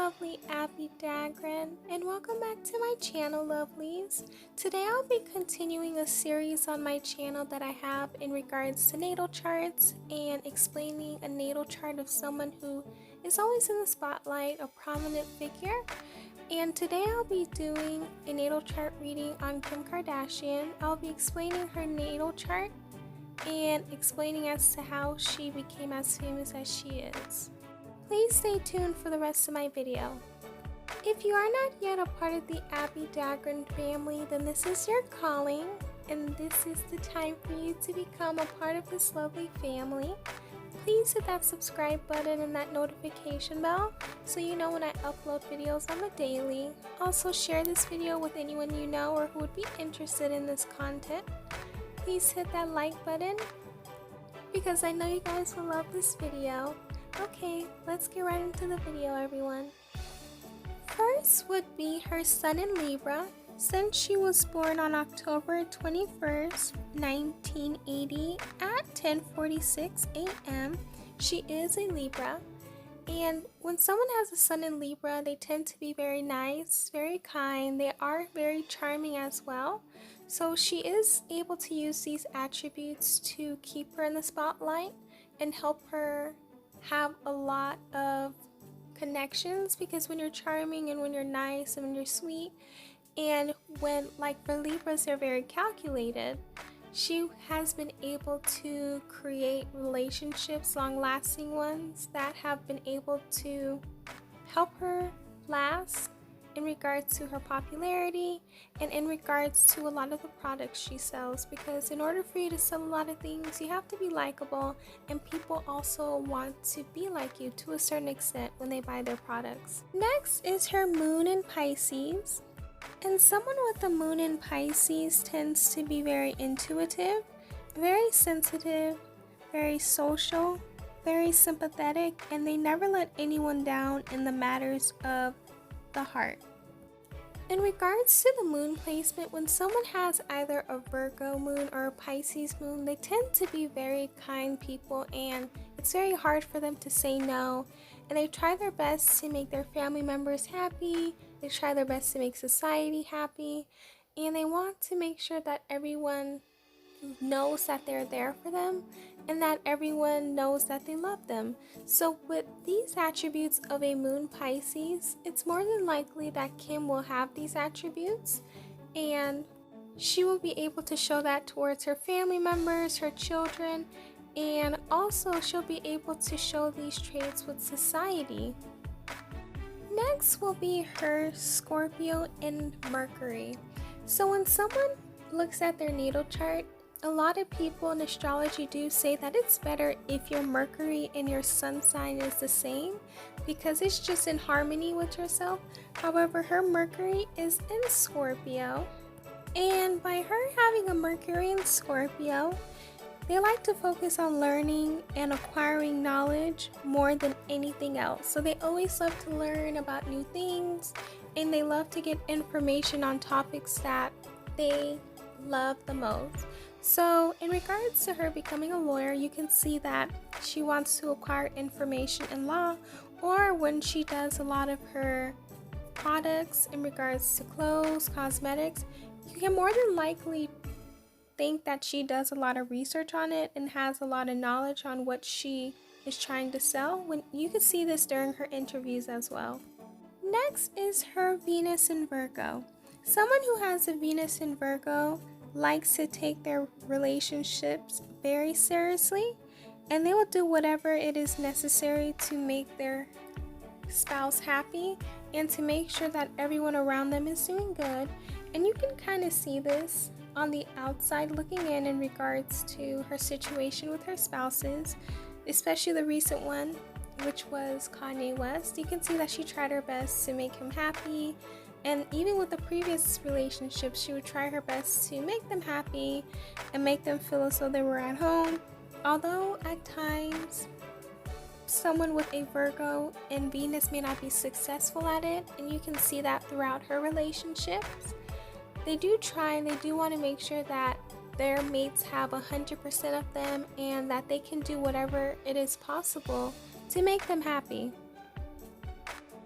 lovely Abbie Dagrin, and welcome back to my channel, lovelies. Today I'll be continuing a series on my channel that I have in regards to natal charts and explaining a natal chart of someone who is always in the spotlight, a prominent figure. And today I'll be doing a natal chart reading on Kim Kardashian. I'll be explaining her natal chart and explaining as to how she became as famous as she is. Please stay tuned for the rest of my video. If you are not yet a part of the Abbie Dagrin family, then this is your calling, and this is the time for you to become a part of this lovely family. Please hit that subscribe button and that notification bell so you know when I upload videos on the daily. Also, share this video with anyone you know or who would be interested in this content. Please hit that like button because I know you guys will love this video. Okay, let's get right into the video, everyone. First would be her sun in Libra. Since she was born on October 21st, 1980 at 10:46 a.m., she is a Libra. And when someone has a sun in Libra, they tend to be very nice, very kind. They are very charming as well. So she is able to use these attributes to keep her in the spotlight and help her have a lot of connections, because when you're charming and when you're nice and when you're sweet, and when, like for Libras, they're very calculated, she has been able to create relationships, long-lasting ones, that have been able to help her last in regards to her popularity and in regards to a lot of the products she sells, because in order for you to sell a lot of things, you have to be likable, and people also want to be like you to a certain extent when they buy their products. Next is her moon in Pisces. And someone with the moon in Pisces tends to be very intuitive, very sensitive, very social, very sympathetic, and they never let anyone down in the matters of the heart. In regards to the moon placement, when someone has either a Virgo moon or a Pisces moon, they tend to be very kind people, and it's very hard for them to say no, and they try their best to make their family members happy. They try their best to make society happy, and they want to make sure that everyone knows that they're there for them and that everyone knows that they love them. So with these attributes of a moon Pisces, it's more than likely that Kim will have these attributes, and she will be able to show that towards her family members, her children, and also she'll be able to show these traits with society. Next will be her Scorpio and Mercury. So when someone looks at their natal chart, a lot of people in astrology do say that it's better if your Mercury and your sun sign is the same, because it's just in harmony with yourself. However, her Mercury is in Scorpio, and by her having a Mercury in Scorpio, they like to focus on learning and acquiring knowledge more than anything else. So they always love to learn about new things, and they love to get information on topics that they love the most. So in regards to her becoming a lawyer, you can see that she wants to acquire information in law, or when she does a lot of her products in regards to clothes, cosmetics, you can more than likely think that she does a lot of research on it and has a lot of knowledge on what she is trying to sell. When you can see this during her interviews as well. Next is her Venus in Virgo. Someone who has a Venus in Virgo likes to take their relationships very seriously, and they will do whatever it is necessary to make their spouse happy and to make sure that everyone around them is doing good. And you can kind of see this on the outside looking in regards to her situation with her spouses, especially the recent one, which was Kanye West. You can see that she tried her best to make him happy, and even with the previous relationship, she would try her best to make them happy and make them feel as though they were at home. Although at times someone with a Virgo and Venus may not be successful at it, and you can see that throughout her relationships. They do try, and they do want to make sure that their mates have 100% of them, and that they can do whatever it is possible to make them happy.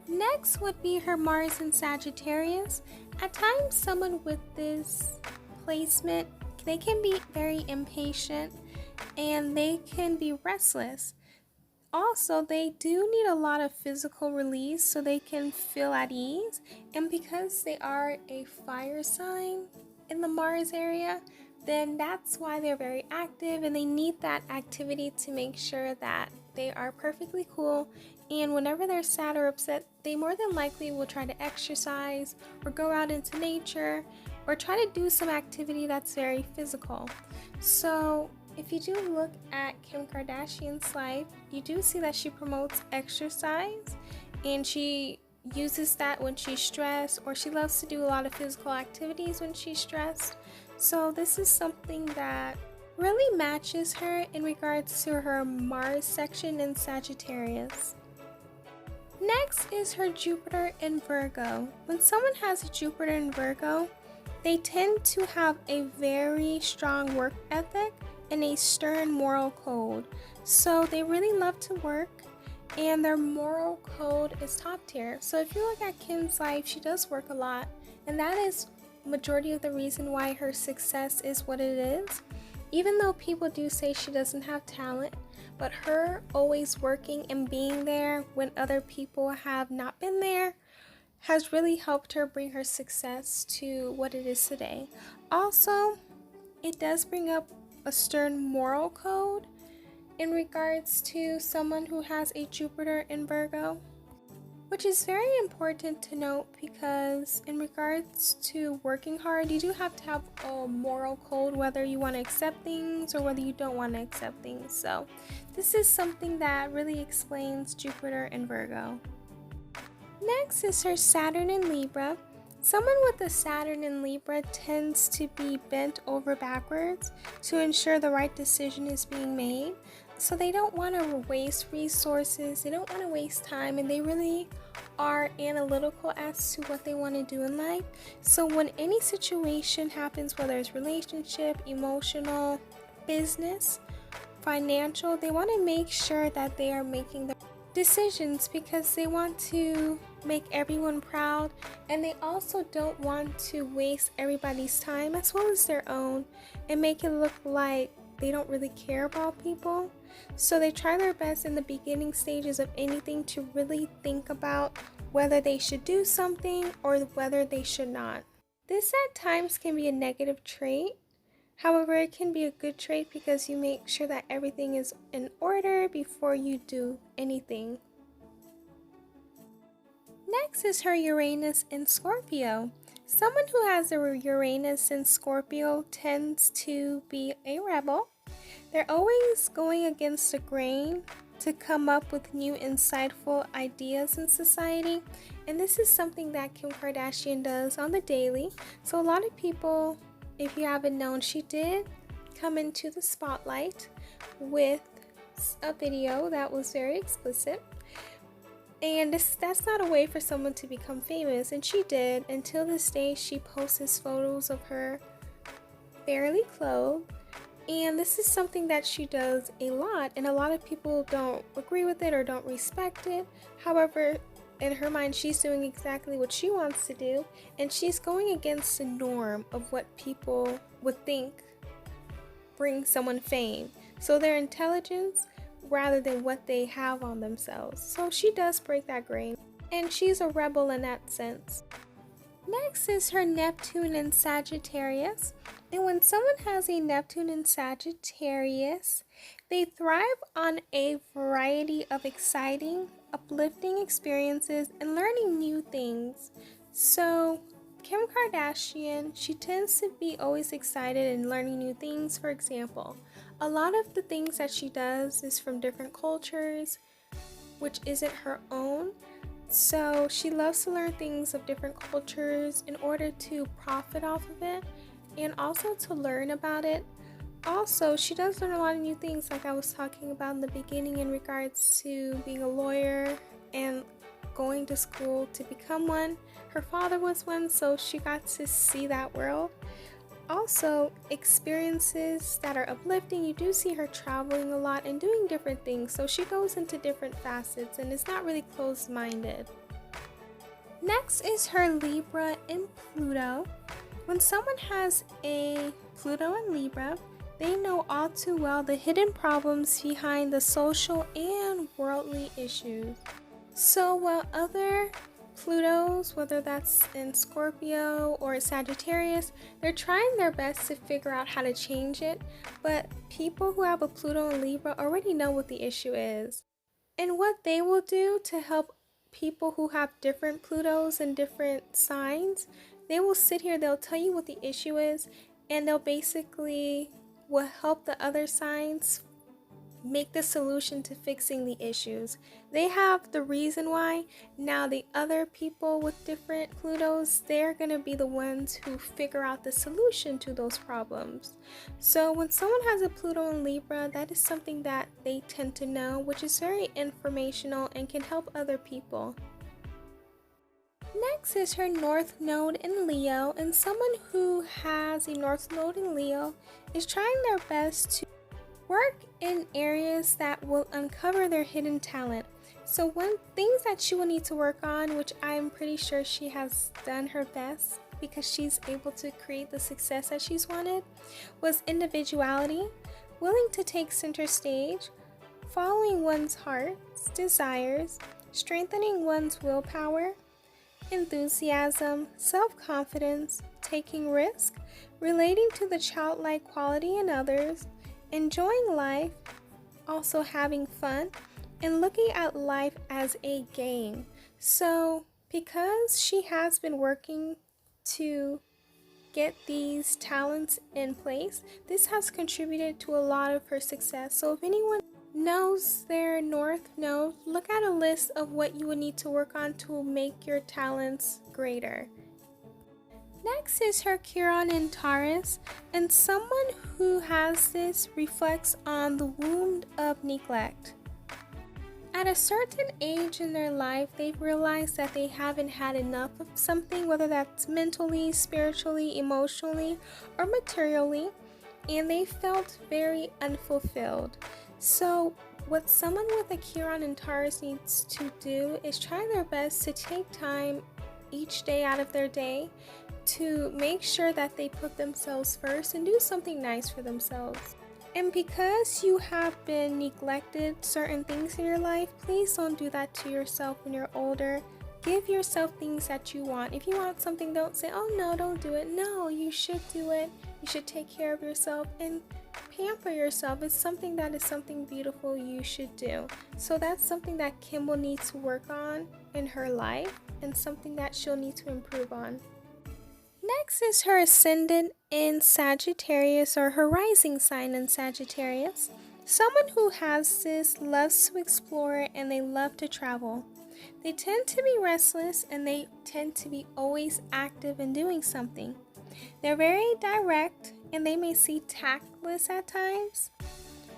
Next would be her Mars in Sagittarius. At times, someone with this placement, they can be very impatient and they can be restless. Also, they do need a lot of physical release so they can feel at ease. And because they are a fire sign in the Mars area, then that's why they're very active and they need that activity to make sure that they are perfectly cool. And whenever they're sad or upset, they more than likely will try to exercise or go out into nature or try to do some activity that's very physical. So if you do look at Kim Kardashian's life, you do see that she promotes exercise and she uses that when she's stressed, or she loves to do a lot of physical activities when she's stressed. So this is something that really matches her in regards to her Mars section in Sagittarius. Next is her Jupiter in Virgo. When someone has a Jupiter in Virgo, they tend to have a very strong work ethic and a stern moral code. So they really love to work and their moral code is top tier. So if you look at Kim's life, she does work a lot, and that is majority of the reason why her success is what it is. Even though people do say she doesn't have talent, but her always working and being there when other people have not been there has really helped her bring her success to what it is today. Also, it does bring up a stern moral code in regards to someone who has a Jupiter in Virgo, which is very important to note because in regards to working hard, you do have to have a moral code, whether you want to accept things or whether you don't want to accept things. So this is something that really explains Jupiter in Virgo. Next is her Saturn in Libra. Someone with a Saturn in Libra tends to be bent over backwards to ensure the right decision is being made. So they don't want to waste resources, they don't want to waste time, and they really are analytical as to what they want to do in life. So when any situation happens, whether it's relationship, emotional, business, financial, they want to make sure that they are making the decisions because they want to make everyone proud, and they also don't want to waste everybody's time as well as their own and make it look like they don't really care about people. So they try their best in the beginning stages of anything to really think about whether they should do something or whether they should not. This at times can be a negative trait. However, it can be a good trait because you make sure that everything is in order before you do anything. Next is her Uranus in Scorpio. Someone who has a Uranus in Scorpio tends to be a rebel. They're always going against the grain to come up with new insightful ideas in society. And this is something that Kim Kardashian does on the daily. So a lot of people, if you haven't known, she did come into the spotlight with a video that was very explicit. And that's not a way for someone to become famous, and she did. Until this day, she posts photos of her barely clothed, and this is something that she does a lot, and a lot of people don't agree with it or don't respect it. However, in her mind, she's doing exactly what she wants to do, and she's going against the norm of what people would think brings someone fame. So their intelligence rather than what they have on themselves. So she does break that grain, and she's a rebel in that sense. Next is her Neptune and Sagittarius. And when someone has a Neptune and Sagittarius, they thrive on a variety of exciting, uplifting experiences and learning new things. So Kim Kardashian, she tends to be always excited and learning new things. For example, a lot of the things that she does is from different cultures, which isn't her own. So she loves to learn things of different cultures in order to profit off of it and also to learn about it. Also, she does learn a lot of new things, like I was talking about in the beginning in regards to being a lawyer and going to school to become one. Her father was one, so she got to see that world. Also, experiences that are uplifting. You do see her traveling a lot and doing different things, so she goes into different facets and is not really closed-minded. Next is her Libra and Pluto. When someone has a Pluto and Libra, they know all too well the hidden problems behind the social and worldly issues. So while other Plutos, whether that's in Scorpio or Sagittarius, they're trying their best to figure out how to change it, but people who have a Pluto and Libra already know what the issue is. And what they will do to help people who have different Plutos and different signs, they will sit here, they'll tell you what the issue is, and they'll basically will help the other signs make the solution to fixing the issues. They have the reason why. Now the other people with different Plutos, they're going to be the ones who figure out the solution to those problems. So when someone has a Pluto in Libra, that is something that they tend to know, which is very informational and can help other people. Next is her North Node in Leo, and someone who has a North Node in Leo is trying their best to work in areas that will uncover their hidden talent. So one things that she will need to work on, which I'm pretty sure she has done her best because she's able to create the success that she's wanted, was individuality, willing to take center stage, following one's heart's desires, strengthening one's willpower, enthusiasm, self-confidence, taking risk, relating to the childlike quality in others, enjoying life, also having fun, and looking at life as a game. So because she has been working to get these talents in place, this has contributed to a lot of her success. So if anyone knows their North Node, look at a list of what you would need to work on to make your talents greater. Next is her Chiron in Taurus, and someone who has this reflects on the wound of neglect. At a certain age in their life, they've realized that they haven't had enough of something, whether that's mentally, spiritually, emotionally, or materially, and they felt very unfulfilled. So what someone with a Chiron in Taurus needs to do is try their best to take time each day out of their day to make sure that they put themselves first and do something nice for themselves. And because you have been neglected certain things in your life, please don't do that to yourself when you're older. Give yourself things that you want. If you want something, don't say, oh no, don't do it. No, you should do it. You should take care of yourself and pamper yourself. It's something that is something beautiful you should do. So that's something that Kim will need to work on in her life and something that she'll need to improve on. Next is her Ascendant in Sagittarius, or her rising sign in Sagittarius. Someone who has this loves to explore and they love to travel. They tend to be restless and they tend to be always active and doing something. They're very direct and they may seem tactless at times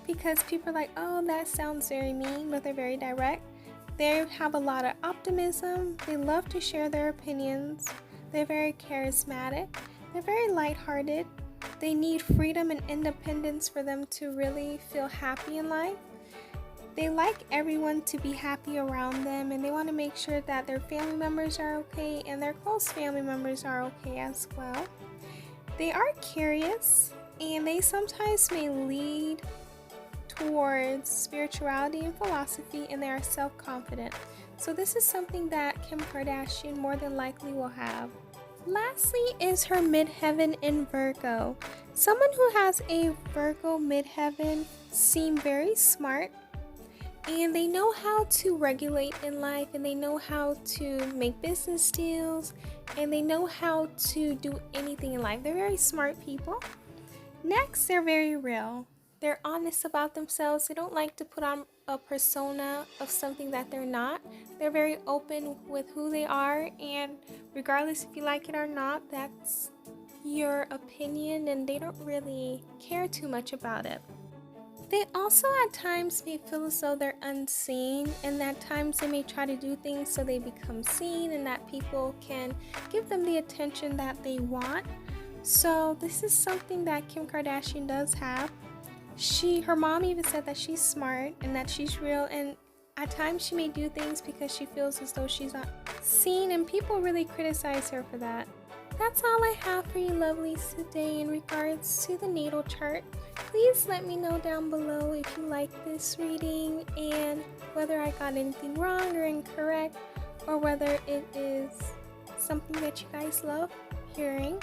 because people are like, oh, that sounds very mean, but they're very direct. They have a lot of optimism. They love to share their opinions. They're very charismatic. They're very lighthearted. They need freedom and independence for them to really feel happy in life. They like everyone to be happy around them, and they want to make sure that their family members are okay and their close family members are okay as well. They are curious, and they sometimes may lead towards spirituality and philosophy, and they are self-confident. So this is something that Kim Kardashian more than likely will have. Lastly is her midheaven in Virgo. Someone who has a Virgo midheaven seem very smart, and they know how to regulate in life, and they know how to make business deals, and they know how to do anything in life. They're very smart people. Next, they're very real. They're honest about themselves. They don't like to put on a persona of something that they're not. They're very open with who they are, and regardless if you like it or not, that's your opinion, and they don't really care too much about it. They also at times may feel as though they're unseen, and at times they may try to do things so they become seen and that people can give them the attention that they want. So this is something that Kim Kardashian does have. Her mom even said that she's smart and that she's real, and At times she may do things because she feels as though she's not seen, and people really criticize her for that. That's all I have for you lovelies today in regards to the natal chart. Please let me know down below if you like this reading and whether I got anything wrong or incorrect, or whether it is something that you guys love hearing.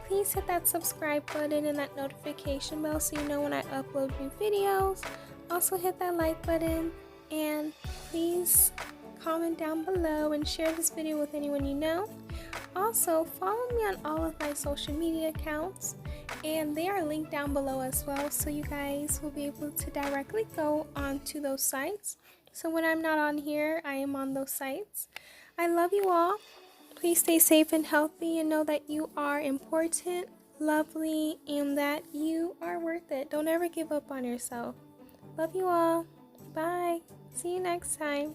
Please hit that subscribe button and that notification bell so you know when I upload new videos. Also hit that like button, and please comment down below and share this video with anyone you know. Also, follow me on all of my social media accounts, and they are linked down below as well, so you guys will be able to directly go onto those sites. So when I'm not on here, I am on those sites. I love you all. Please stay safe and healthy, and know that you are important, lovely, and that you are worth it. Don't ever give up on yourself. Love you all. Bye. See you next time.